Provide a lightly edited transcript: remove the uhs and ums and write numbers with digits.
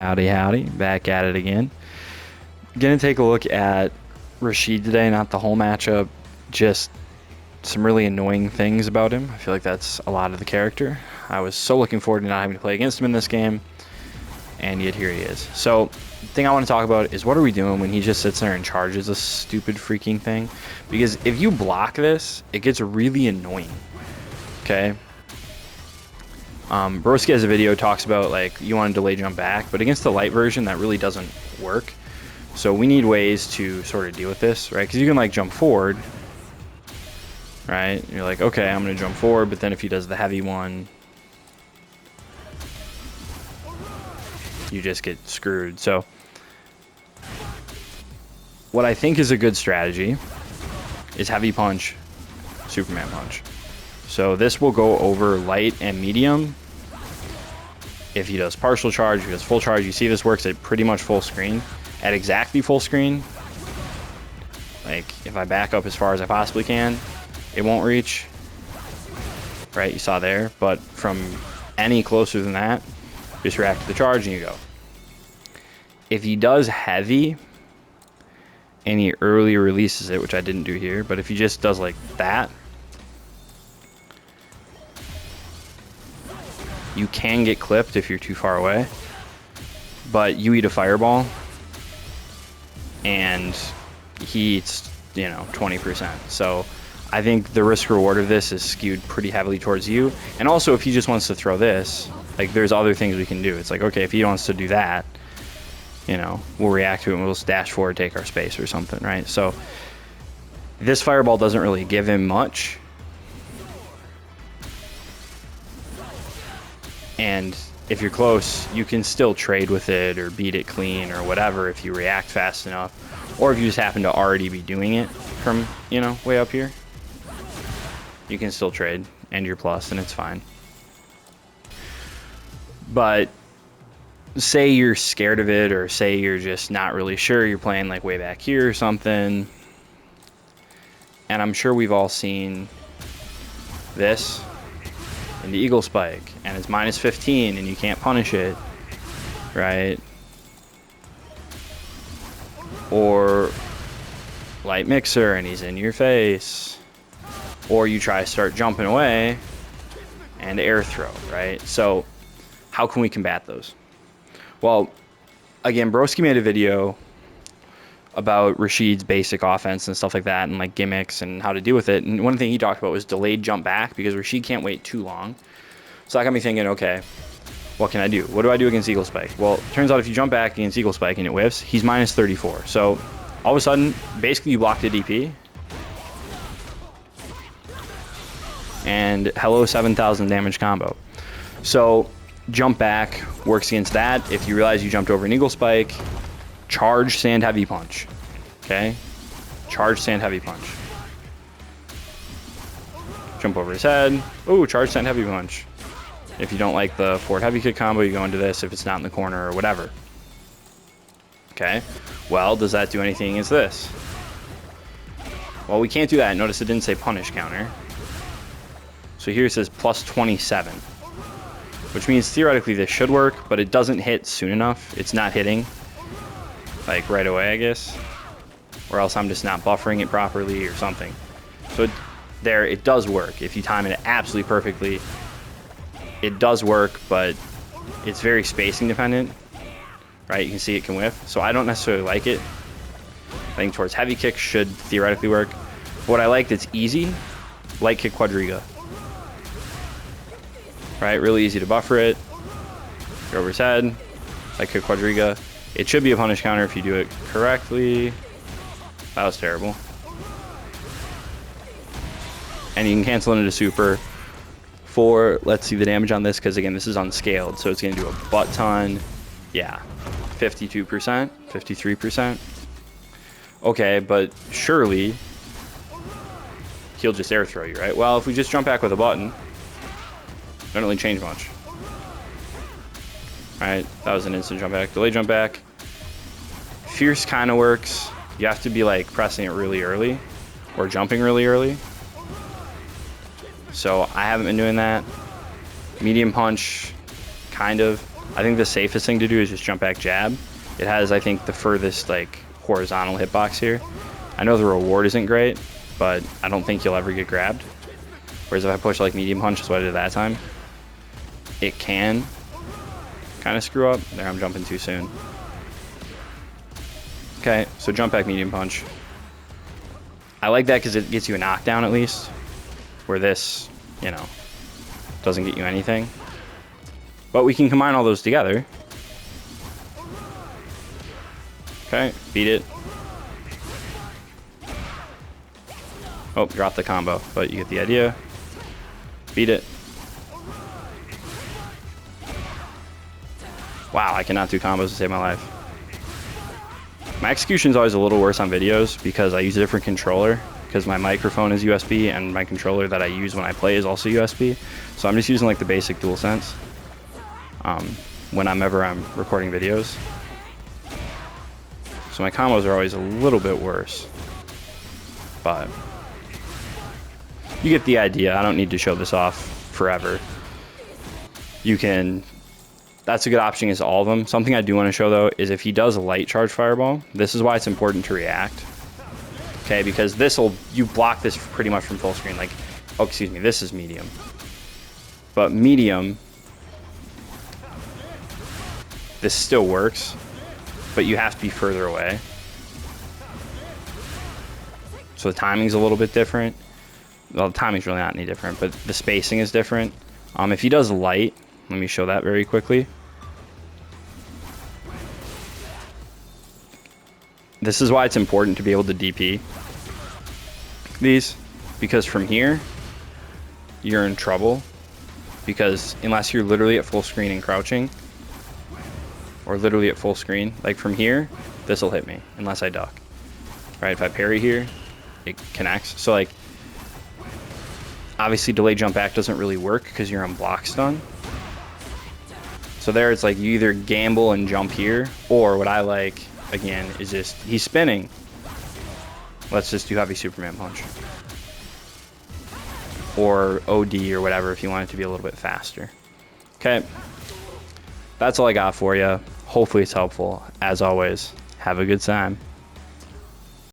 Howdy, howdy. Back at it again. Gonna take a look at Rashid today, not the whole matchup, just some really annoying things about him. I feel like that's a lot of the character. I was so looking forward to not having to play against him in this game, and yet here he is. So, the thing I want to talk about is what are we doing when he just sits there and charges a stupid freaking thing? Because if you block this, it gets really annoying. Okay? Broski has a video talks about like you want to delay jump back, but against the light version that really doesn't work. So we need ways to sort of deal with this, right? Because you can like jump forward, right? You're like, okay, I'm gonna jump forward, but then if he does the heavy one, you just get screwed. So what I think is a good strategy is heavy punch, Superman punch. So this will go over light and medium. If he does partial charge, if he does full charge, you see this works at pretty much full screen. At exactly full screen, like if I back up as far as I possibly can, it won't reach. Right, you saw there. But from any closer than that, just react to the charge and you go. If he does heavy and he early releases it, which I didn't do here, but if he just does like that, you can get clipped if you're too far away, but you eat a fireball and he eats, 20%. So I think the risk reward of this is skewed pretty heavily towards you. And also if he just wants to throw this, like there's other things we can do. It's like, okay, if he wants to do that, we'll react to it and we'll just dash forward, take our space or something, right? So this fireball doesn't really give him much. And if you're close, you can still trade with it or beat it clean or whatever if you react fast enough. Or if you just happen to already be doing it from, way up here. You can still trade and you're plus and it's fine. But say you're scared of it or say you're just not really sure, you're playing like way back here or something. And I'm sure we've all seen this in the Eagle Spike, and it's minus 15 and you can't punish it, right? Or light mixer and he's in your face, or you try to start jumping away and air throw, right? So how can we combat those? Well, again, Broski made a video about Rashid's basic offense and stuff like that and like gimmicks and how to deal with it. And one thing he talked about was delayed jump back because Rashid can't wait too long. So that got me thinking, okay, what can I do? What do I do against Eagle Spike? Well, it turns out if you jump back against Eagle Spike and it whiffs, he's minus 34. So all of a sudden, basically you blocked a DP. And hello 7,000 damage combo. So jump back works against that. If you realize you jumped over an Eagle Spike, charge sand heavy punch. Okay? Charge sand heavy punch. Jump over his head. Ooh, charge sand heavy punch. If you don't like the forward heavy kick combo, you go into this if it's not in the corner or whatever. Okay? Well, does that do anything against this? Well, we can't do that. Notice it didn't say punish counter. So here it says plus 27. Which means theoretically this should work, but it doesn't hit soon enough. It's not hitting like right away, I guess, or else I'm just not buffering it properly or something. So it does work if you time it absolutely perfectly. It does work, but it's very spacing dependent, right? You can see it can whiff, so I don't necessarily like it. I think towards heavy kick should theoretically work. What I like that's easy, light kick quadriga, right? Really easy to buffer it. Go over his head, light kick quadriga. It should be a punish counter if you do it correctly. That was terrible. And you can cancel it into super for, let's see the damage on this, because again, this is unscaled, so it's going to do a butt ton. Yeah, 52%, 53%. Okay, but surely he'll just air throw you, right? Well, if we just jump back with a button, don't really change much. Alright, that was an instant jump back. Delay jump back. Fierce kind of works. You have to be like pressing it really early or jumping really early. So I haven't been doing that. Medium punch, kind of. I think the safest thing to do is just jump back jab. It has, I think, the furthest like horizontal hitbox here. I know the reward isn't great, but I don't think you'll ever get grabbed. Whereas if I push like medium punch, that's what I did that time, it can kind of screw up. There, I'm jumping too soon. Okay, so jump back medium punch. I like that because it gets you a knockdown at least, where this, you know, doesn't get you anything. But we can combine all those together. Okay, beat it. Oh, drop the combo, but you get the idea. Beat it. Wow, I cannot do combos to save my life. My execution is always a little worse on videos because I use a different controller, because my microphone is USB and my controller that I use when I play is also USB. So I'm just using like the basic DualSense whenever I'm recording videos. So my combos are always a little bit worse, but you get the idea. I don't need to show this off forever. You can, that's a good option is all of them. Something I do want to show though is if he does a light charge fireball, this is why it's important to react. Okay, because you block this pretty much from full screen. Like, oh, excuse me, this is medium. But medium, this still works, but you have to be further away. So the timing's a little bit different. Well, the timing's really not any different, but the spacing is different. If he does light, let me show that very quickly. This is why it's important to be able to DP these, because from here, you're in trouble. Because unless you're literally at full screen and crouching, or literally at full screen, like from here, this will hit me, unless I duck. Right, if I parry here, it connects. So like, obviously delay jump back doesn't really work because you're on block stun. So there it's like you either gamble and jump here, or what I like, again, is just, he's spinning. Let's just do heavy Superman punch. Or OD or whatever if you want it to be a little bit faster. Okay, that's all I got for you. Hopefully it's helpful. As always, have a good time.